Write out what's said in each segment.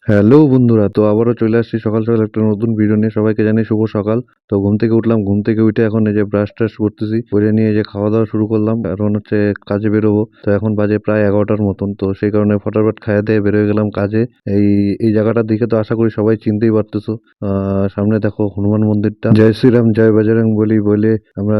Hello বন্ধুরা, তো আবারও চলে আসছি সকাল সকাল একটা নতুন ভিডিও নিয়ে। সবাইকে জানাই শুভ সকাল। তো ঘুম থেকে উঠলাম, ঘুম থেকে উঠে এখন এই যে ব্রাশ ট্রাশ করতেছি, করে নিয়ে এই যে খাওয়া দাওয়া শুরু করলাম। এখন হচ্ছে কাজে বেরোবো। তো এখন বাজে প্রায় 11টার মতন, তো সেই কারণে ফটাফট খাইয়া দিয়ে বেরোয় গেলাম কাজে। এই এই জায়গাটার দিকে তো আশা করি সবাই চিনতেই পারতেছো। সামনে দেখো হনুমান মন্দিরটা। জয় শ্রীরাম জয় বজরং বলি বলে আমরা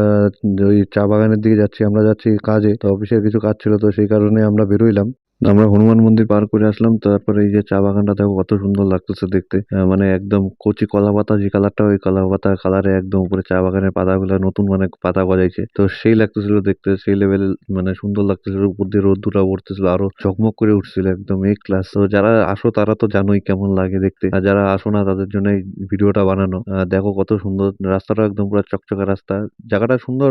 ওই চা বাগানের দিকে যাচ্ছি। আমরা যাচ্ছি কাজে, তো অফিসের কিছু কাজ ছিল, তো সেই কারণে আমরা বেরোইলাম। আমরা হনুমান মন্দির পার করে আসলাম। তারপরে এই যে চা বাগানটা দেখো কত সুন্দর লাগতেছে দেখতে। মানে একদম কচি কলা পাতা যে কালারটা, ওই কলা পাতা কালারে একদম উপরে চা বাগানের পাতাগুলো নতুন মানে পাতা গজাইছে, তো সেই লাগতেছিল দেখতে, সেই লেভেল মানে সুন্দর লাগতেছিল। উপর দিয়ে রোদ্দুরা পড়তেছিল, আরো ঝকমক করে উঠছিল একদম এই ক্লাস। তো যারা আসো তারা তো জানোই কেমন লাগে দেখতে, আর যারা আসো না তাদের জন্য এই ভিডিওটা বানানো। দেখো কত সুন্দর রাস্তাটা, একদম পুরো চকচকে রাস্তা, জায়গাটা সুন্দর।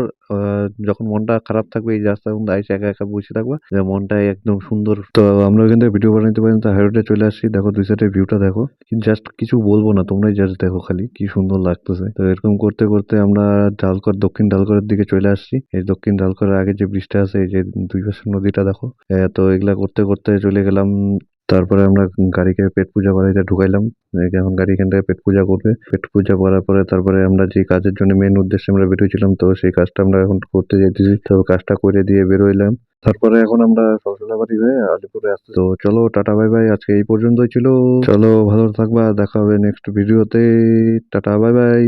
যখন মনটা খারাপ থাকবে এই রাস্তার মধ্যে আইসে একা একা বসে থাকবা, মনটাই একদম সুন্দর। তো আমরা ওইখান থেকে ভিডিও বানাইতে পারি, তো হাইরোডে চলে আসছি। দেখো দুই সাইডের ভিউটা দেখো, জাস্ট কিছু বলবো না, তোমরাই জাস্ট দেখো খালি কি সুন্দর লাগতেছে। তো এরকম করতে করতে আমরা দক্ষিণ ঢালকরের দিকে চলে আসছি। এই দক্ষিণ ঢালকরের আগে যে ব্রিজটা আছে, এই যে দুই পাশের নদীটা দেখো। তো এগুলা করতে করতে চলে গেলাম। তারপরে আমরা গাড়িকে পেট পূজা করাইতে ঢুকাইলাম। এখন গাড়ি এখান থেকে পেট পূজা করবে। পেট পূজা করার পরে তারপরে আমরা যে কাজের জন্য মেন উদ্দেশ্যে আমরা বেরোইছিলাম, তো সেই কাজটা আমরা এখন করতে যাইতেছি। তো কাজটা করে দিয়ে বেরোইলাম। তারপরে এখন আমরা সলসলাবাড়ি হয়ে আলিপুরে আসছি। তো চলো টাটা বাই বাই, আজকে এই পর্যন্তই ছিল। চলো ভালো থাকবা, দেখা হবে নেক্সট ভিডিওতে। Tata bye bye.